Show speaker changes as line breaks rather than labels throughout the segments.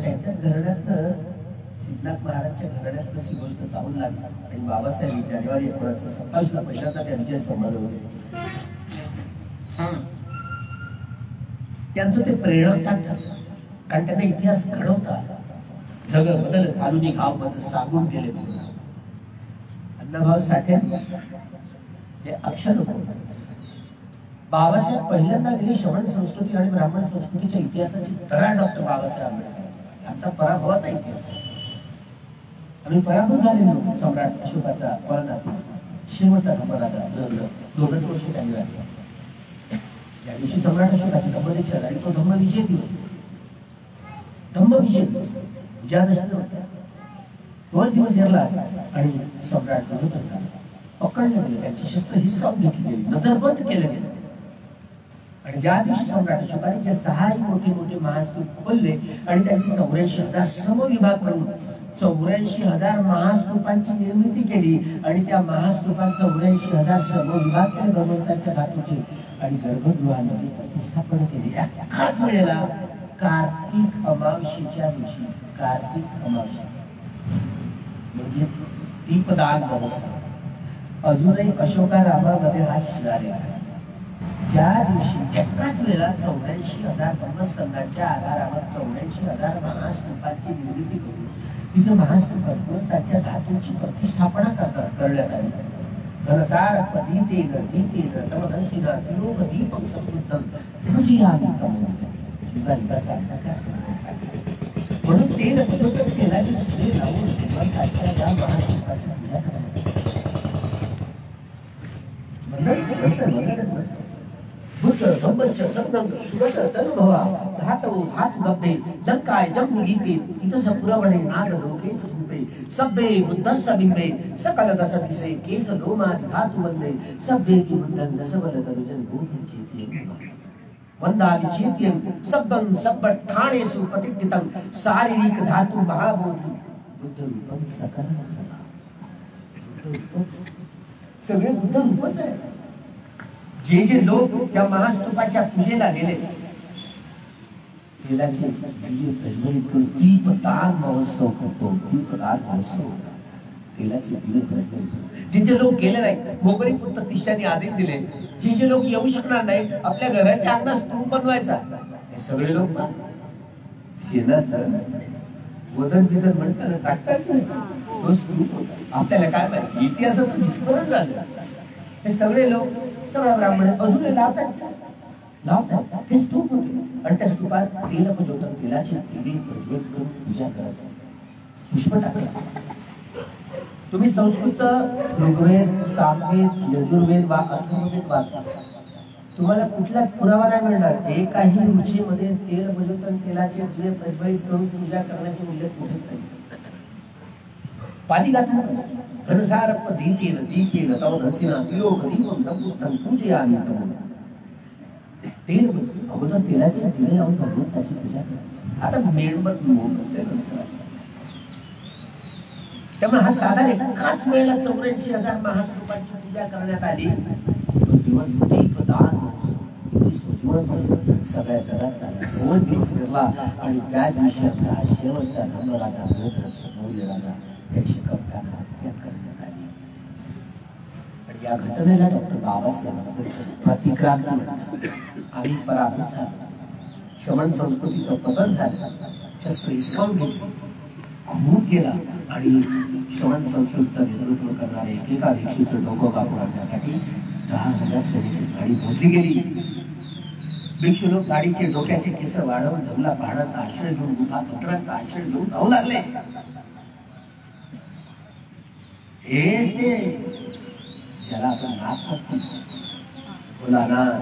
त्यांच्याच घराण्यात सिद्धनाथ महाराजच्या घराण्यात अशी गोष्ट चालून लागली आणि बाबासाहेब जानेवारी 1927 पहिल्यांदा त्या विजय स्तंभाला होते. त्यांचं ते प्रेरणास्थान ठरलं, कारण त्यांना इतिहास घडवता जग बदल घालून गाव मध्ये सांगून गेले. अण्णाभाऊ साठे हे अक्षर होते. बाबासाहेब पहिल्यांदा गेली श्रवण संस्कृती आणि ब्राह्मण संस्कृतीच्या इतिहासाची तरा डॉक्टर बाबासाहेब आंबेडकर यांचा पराभवाचा इतिहास आहे. आणि पराभव झालेलो सम्राट अशोकाचा पळणात शेवटचा धर्मराजा 2 वर्ष त्यांनी राहिला. त्या दिवशी सम्राट अशोकाची धम्मदीक्षा झाली. तो धम्मविजय दिवस, धम्मविजय दिवस विजयादशमी होता. तोच दिवस गेला आणि सम्राट पकडले गेले, त्यांची शस्त्र हिसकावून घेतली गेली, नजरबंद केले गेले. आणि ज्या दिवशी सम्राट अशोकाने जे 6 मोठे मोठे महास्तूप खोलले आणि त्यांची 84,000 समविभाग करून 84,000 महास्तूपांची निर्मिती केली आणि त्या महास्तूपात 84,000 समविभाग केले भगवंताच्या धातूचे आणि गर्भगृहामध्ये प्रतिष्ठापन केली. एकाच वेळेला कार्तिक अमावस्येच्या दिवशी, कार्तिक अमावस्या म्हणजे दीपदान महोत्सव. अजूनही अशोका रामामध्ये हा शिलालेख आहे. ज्या दिवशी एकाच वेळेला 84,000 धम्मस्कंदांच्या आधारावर 84,000 महास्तूपांची निर्मिती करून तिथे महास्तूपातून त्याच्या धातूंची प्रतिष्ठापना करण्यात आली. धनसार पदीतेन दीतेन तम धनशिना तिलोक दीपक समृद्धं पूजयामि तम. म्हणून तेल पदोदक तेलाची फुले लावून भगवंताच्या या महास्तूपाची पूजा करण्यात बुद्ध धम्मच सत्संग सुगत तनुभवा धातव हात गप्पे लंकाय जम्मू दीपे तितस पुरवणे नाग लोकेच धूपे सभ्ये बुद्धस्य बिंबे सकल दस दिसे केस लोमादि धातु वंदे सभ्ये की बुद्धं दसबल तनुजन बोधि चेतियं वंदामि चेतियं सब्बं सब्बट ठाणेषु प्रतिष्ठितं शारीरिक धातु महाबोधि बुद्ध रूपं सकल सदा. सगळे बुद्ध रूपच आहे. जे लोक त्या महास्तूपाच्या पूजेला गेले तेलाचे दिव्य प्रज्वलित करून दीपदान महोत्सव होतो. दीपदान महोत्सव तेलाचे दिव्य प्रज्वलित. जे लोक गेले नाही, मोगरी पुत्र तिशाने आदेश दिले, जे लोक येऊ शकणार नाही आपल्या घराच्या अंगणात स्तूप बनवायचा. हे सगळे लोक शेणाचं वदन बिदन म्हणताना टाकतात तो स्तूप. आपल्याला काय माहिती, इतिहासाचं विस्मरण झालं. हे सगळे लोक सगळ्या ब्राह्मण अजूनही लावतात ते स्तूप होते आणि त्या स्तूपात तेल पुजवतात. तेलाची दिवे प्रज्वलित करून पूजा करतात, पुष्प टाकतात. तुम्ही संस्कृत ऋग्वेद, सामवेद, यजुर्वेद वा अथर्ववेद वाचा, तुम्हाला कुठला पुरावा नाही मिळणार एकाही रुचीमध्ये तेल पुजवतात तेलाचे दिवे प्रज्वलित करून पूजा करण्याचे उल्लेख कुठेच नाही. पालिगाथा धनसार पदीतेन दीपेन तव धनशिना तिलोक दीपं समृद्धं पूजयामि तम. तेल अगोदर तेलाचे दिवे लावून भगवंताची पूजा करतात. आता मेणबत्ती त्यामुळे हा साधा एकाच वेळेला 84,000 महास्तूपांची पूजा करण्यात आली. दिवस दीपदान सगळ्या जगात झाला. 2 दिवस फिरला आणि त्या दिवशी आपला शेवटचा धर्मराजा राजा याची कप्तान हत्या करण्यात आली. आणि या घटनेला डॉक्टर बाबासाहेब प्रतिक्रांती आणि पराभूत झाला. श्रवण संस्कृतीचं पतन झालं, शस्त्र हिसकावून घेतली, अमूक केला आणि श्रवण संस्कृतीचं नेतृत्व करणारे एकेका भिक्षूचं डोकं कापून आणण्यासाठी 10,000 सैनिकांची गाडी मोजली गेली. भिक्षू लोक गाडीचे डोक्याचे केस वाढवून जंगला पहाडाचा आश्रय घेऊन गुफा पत्रांचा आश्रय घेऊन धावू लागले. हेच ते ज्याला आपण नाथ म्हणतो, भोलानाथ,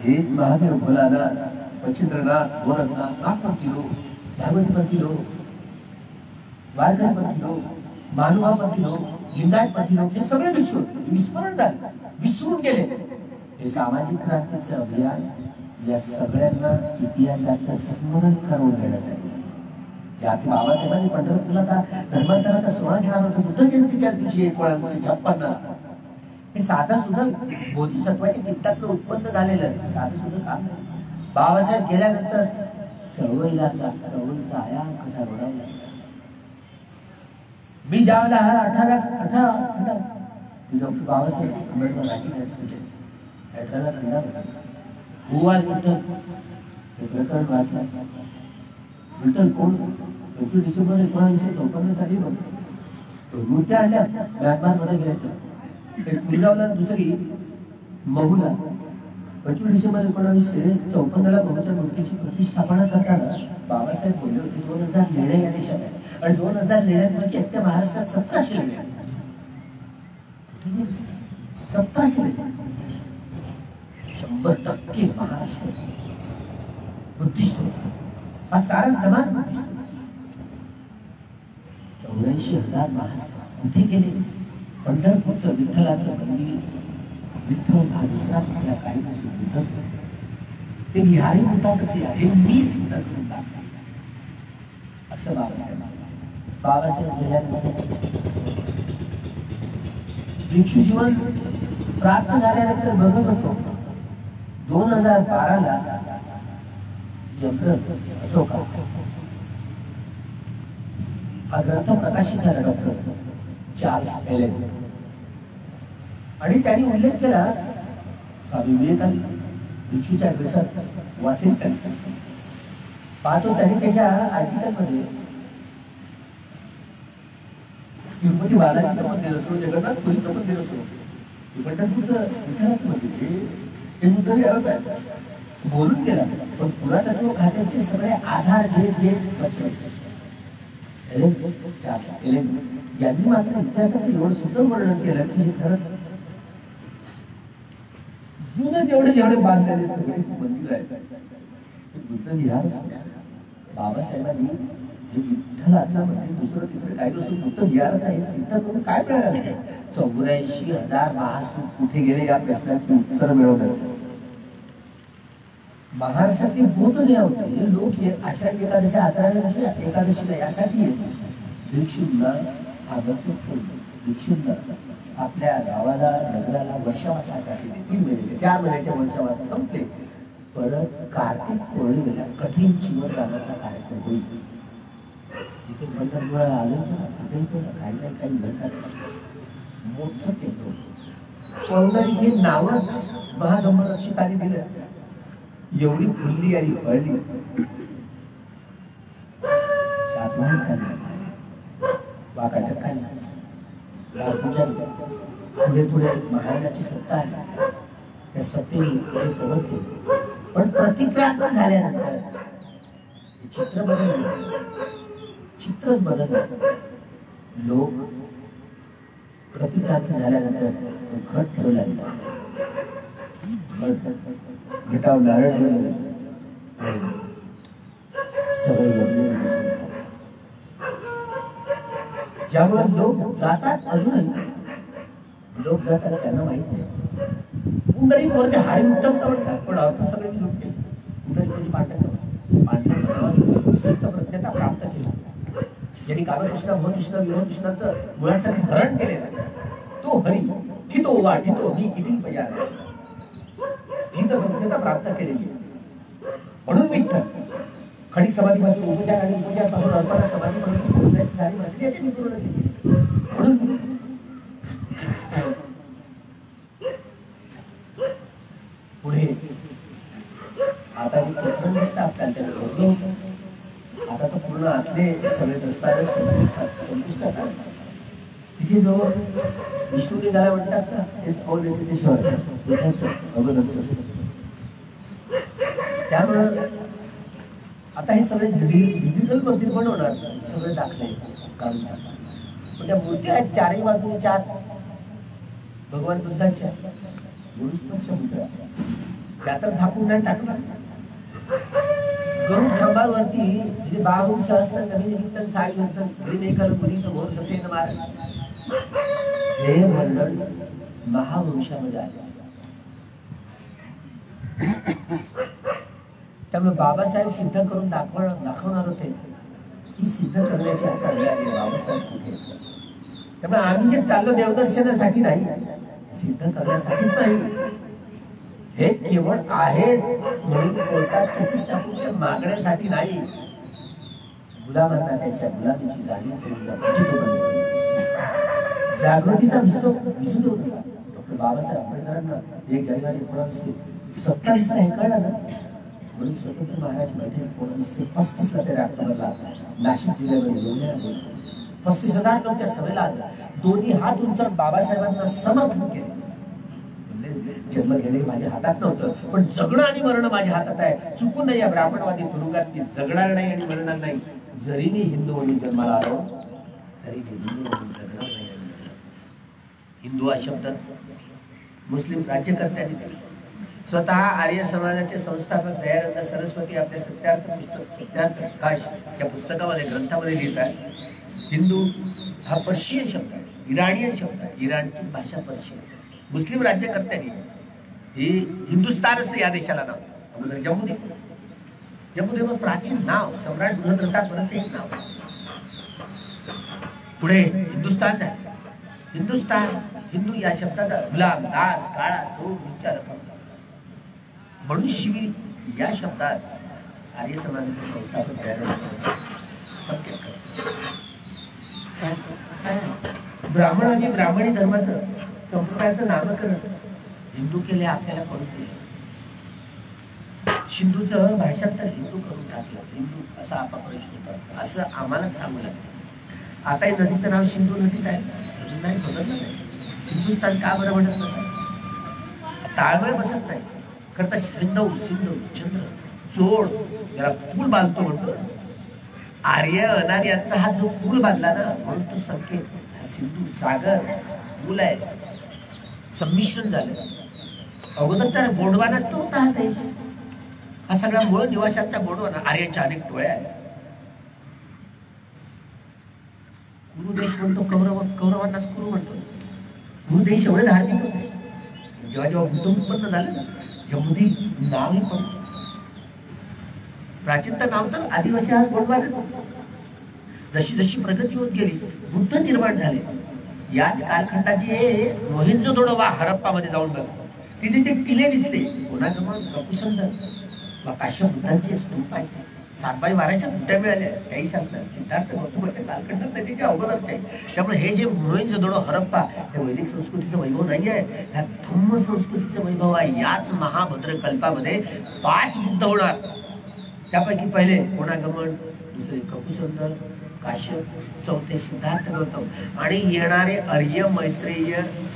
हे महादेव भोलानाथ, मच्छिंद्रनाथ, गोरखनाथ, नाथपंथी लोक, भागवतपंथी लोक, वारकरीपंथी लोक, मानुभावपंथी लोक, लिंगायतपंथी लोक, हे सगळे भिक्षू विस्मरण झाले, विसरून गेले. हे सामाजिक क्रांतीचे अभियान या सगळ्यांना इतिहासाचं स्मरण करून देण्यासाठी बाबासाहेबांनी पंढरपूरला धर्मांतराचा सोहळा घेणार होता बुद्ध जयंतीच्या दिवशी 1956. हे साधं सुद्धा बोधिसत्वाच्या चित्तातलं उत्पन्न झालेलं साधं सुद्धा काम. बाबासाहेब गेल्यानंतर चळवळीचा आया कसा रोडावला. मी ज्यावेळेला हा 18 डॉक्टर बाबासाहेब आंबेडकर राठी खंडा हुआ विठ्ठल हे प्रकरण वाचला. विठ्ठल कोण? 25 डिसेंबर 1954 साली मूर्त्या आणल्या म्यानमारमध्ये गेल्या. एक पुलगावला दुसरी महूला 25 डिसेंबर 1954 बहुच्या मूर्तीची प्रतिष्ठापना करताना बाबासाहेब बोलले होते 2000 लेण्या या देशात आहे आणि 2000 लेण्यांपैकी एकट्या महाराष्ट्रात 1700 लेण्या. 1700 लेण्या 100% महाराष्ट्र बुद्धिस्ट. हा सारा समाज बुद्धिस्ट. 84,000 महाराष्ट्र कुठे गेले? पंढरपूरचं विठ्ठलाचं मंदिर. विठ्ठल हा दुसरा तिसरा काही नसून ते बिहारी म्हणतात हे मी सिद्ध करून टाकतो असं बाबासाहेब गेल्यानंतर भिक्षू जीवन प्राप्त झाल्यानंतर बघत होतो 2012 ला अशोका हा ग्रंथ प्रकाशित झाला डॉक्टर चार्ल्स एलेन आणि त्यांनी उल्लेख केला स्वामी विवेकानंद भिक्षूच्या ड्रेसात वॉशिंग्टन पाहतो. त्यांनी त्याच्या आर्टिकलमध्ये तिरुपती बालाजीचं मंदिर असो जगन्नाथपुरीचं मंदिर असो पंढरपूरचं विठ्ठलाचं मंदिर हे मुद्दे अर्थ आहे बोलून गेला. पण पुरातत्व खात्याचे सगळे आधार घेत यांनी मात्र इतिहासाचं एवढं सुंदर वर्णन केलं की हे खरं जुनं जेवढे बांधलेले सगळे मंदिर आहेत ते बुद्ध विहारच. बाबासाहेबांनी हे विठ्ठलाचं म्हणजे दुसरं तिसरं काही नसून बुद्ध विहारच आहे सिद्ध करून काय मिळालं असतं? 84,000 महास्तूप कुठे गेले या प्रश्नाची उत्तर मिळवलं असतं. महाराष्ट्रातील बौद्ध होते लोक आषाढी एकादशी आचरणाच्या एकादशीला यासाठी येतात. भिक्षूंना आगंतुक भिक्षूंना आपल्या गावाला नगराला वर्षावासासाठी 3 महिने 4 महिन्याच्या वर्षावास संपते. परत कार्तिक पौर्णिमेला कठीण चिवट रानाचा कार्यक्रम होईल. जिथे पंढरपूर आलं तिथे काही ना काही म्हणतात मोठं केंद्र सौंदर्य हे नावच महाधम्मरक्षकाने दिलं. एवढी फुलली आणि फळली. सातवाहन खाली वाकाटक खाली पुढे पुढे महाराजाची सत्ता आली. त्या सत्तेने कवत केली. पण प्रतिक्रांत झाल्यानंतर चित्र बदललं. चित्रच बदललं. लोक प्रतिक्रांत झाल्यानंतर तो घट ठेवला घटाव नारळ ठेवलं सगळे ज्यामुळे लोक जातात. अजूनही लोक जातात त्यांना माहित नाही. पुंडलिक वरती हारी उत्तम म्हणतात पण अर्थ सगळे झुकते. पुंडलिक म्हणजे पांढऱ्या स्थित प्रज्ञता प्राप्त केली. ज्यांनी कामकृष्ण भवतृष्ण विरोधकृष्णाचं मुळासाठी हरण केलेलं तो हरी ठितो वा ठितो मी इथे बजावला स्थित प्रज्ञता प्राप्त केलेली. म्हणून विठ्ठल खडी समाधीपासून उपचार आणि उपचारापासून अर्पणा समाधीपासून सारी प्रक्रिया मी पूर्ण केली. म्हणून पुढे आता जे चित्र दिसतं आपल्याला आता तर पूर्ण आतले सगळे दस्तावेज संपुष्टात आले. तिथे जो विष्णू निघाला म्हणतात ना तेच अवधेश्वर त्यामुळं आता हे सगळे डिजिटल मंदिर बनवणार सगळे दाखले काढून पण त्या मूर्ती आहेत चारही बाजूने 4 भगवान बुद्धांच्या गुरुस्पर्श मुद्रा त्या तर झाकून नाही टाकणार. गरुड खांबावरती जिथे बाहून सहस्त्र नवीन कीर्तन साई कीर्तन घरी पुरी घोर ससेन मार हे वर्णन महावंशामध्ये आले. त्यामुळे बाबासाहेब सिद्ध करून दाखवणार होते ही सिद्ध करण्याची आता वेळ आली. बाबासाहेब कुठे? त्यामुळे आम्ही जे चाललो देवदर्शनासाठी नाही सिद्ध करण्यासाठीच नाही. हे केवळ आहेत म्हणून कोर्टात केसेस टाकून ते मागण्यासाठी नाही. गुलामांना त्यांच्या गुलामीची जाणीव करून द्या, जागृतीचा विसरू देऊ नका. डॉक्टर बाबासाहेब आंबेडकरांना 1 जानेवारी 1927 हे कळलं ना, म्हणून स्वतंत्र महाराज बैठक 1935 ते ऑक्टोबरला नाशिक जिल्ह्यामध्ये बोलले. 35,000 लोक त्या सभेला आले. दोन्ही हात उंचावून बाबासाहेबांना समर्थन केले. जन्म घेणे माझ्या हातात नव्हतं, पण जगणं आणि मरणं माझ्या हातात आहे. चुकून नाही या ब्राह्मणवादी तुरुंगात मी जगणार नाही आणि मरणार नाही. जरी मी हिंदू म्हणून जन्माला आलो तरी मी हिंदू म्हणून जगणार नाही. हिंदू हा शब्द मुस्लिम राज्यकर्त्यांनी दिला. स्वतः आर्य समाजाचे संस्थापक दयानंद सरस्वती आपल्या सत्यार्थ प्रकाश या पुस्तकामध्ये ग्रंथामध्ये लिहितात, हिंदू हा पर्शियन शब्द आहे, इराणियन शब्द आहे. इराणची भाषा पर्शियन. मुस्लिम राज्यकर्त्यांनी हे हिंदुस्थान असं या देशाला नाव. जम्मू प्राचीन नाव, सम्राट बृहद्रथापर्यंत एक नाव. पुढे हिंदुस्थान आहे. हिंदुस्थान, हिंदू या शब्दाचा गुलाम, दास, काळा, चोर, विचार म्हणून शिवी या शब्दात आर्य समाजाचे संस्थापक ब्राह्मण आणि ब्राह्मणी धर्माचं संप्रदायाचं नामकरण हिंदू केले आपल्याला कळते. सिंधूचं भाषांतर हिंदू करून टाकलं. हिंदू असा आपा प्रश्न करतो असं आम्हाला सांगू लागलं. आता हे नदीचं नाव सिंधू नदीच आहे, नाही बदललं नाही. सिंधुस्थान का बरं म्हणत नसा, ताळमेळ बसत नाही करता. सिंधू, सिंधू, चंद्र, जोड, त्याला पूल बांधतो म्हणतो. आर्य अनार्यांचा हा जो पूल बांधला ना, म्हणून तो संकेत सिंधू सागर पूल आहे. संमिश्रण झालं. अगोदर तर गोंडवा नसतो होता हा देश. हा सगळा मूळ निवासांचा गोंडवा. आर्यांच्या अनेक टोळ्या आहेत. कुरु देश म्हणतो, कौरवांनाच कुरु म्हणतो. कुरु देश एवढे धार्मिक होते. जेव्हा जेव्हा बुद्ध उत्पन्न झाले ना, जम्मूदीप नावही पडतो. प्राचीन नाव तर आदिवासी हा गोंडवा. जशी जशी प्रगती होत गेली, बुद्ध निर्माण झाले. याच कालखंडाची मोहिंजोदडो वा हरप्पामध्ये जाऊन बघा, तिथे ते किल्ले दिसते. कोणागमन, कपुसंदर वा काश्यप बुद्धांचे स्तूप आहेत. 7x12च्या बुट्ट्या मिळाल्या. काही शास्त्र सिद्धार्थ गौतमाच्या कालखंडात त्याच्या अवघडच आहे. त्यामुळे हे जे मोहिंजोदडो, हरप्पा हे वैदिक संस्कृतीचं वैभव नाही आहे, ह्या धम्म संस्कृतीचं वैभव आहे. याच महाभद्र कल्पामध्ये 5 बुद्ध होणार. त्यापैकी पहिले कोणागमन, दुसरे कपुसंदर, काश्यप, चौथे सिद्धार्थ गौतम आणि येणारे आर्य मैत्रेय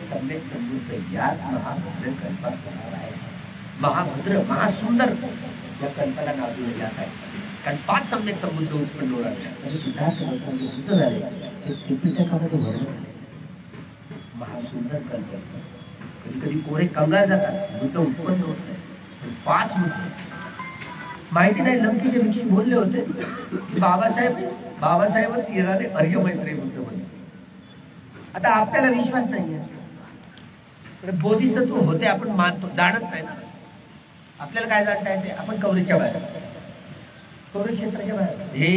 सम्यक संबुद्ध याच महाभद्र कल्पात होणार आहे. महाभद्र, महासुंदर या कल्पाला नाव दिलं जात आहे. कारण 5 सम्यक संबुद्ध उत्पन्न होणार. आणि सिद्धार्थ गौतम जे बुद्ध झाले ते त्रिपिटकामध्ये वर्णन झाले. महासुंदर कल्प. कधी कधी कोरे कंगाल जातात, बुद्ध उत्पन्न होत नाही. 5 बुद्ध माहिती नाही. लंकेचे ऋषी बोलले होते की बाबासाहेबच येणारे आर्य मैत्रेय बुद्ध म्हणले. आता आपल्याला विश्वास नाहीये. बोधिसत्व होते आपण मानतो, जाणत नाही ना. आपल्याला काय जाणता येते? आपण कवरेच्या बाहेर, कवरे क्षेत्राच्या बाहेर. हे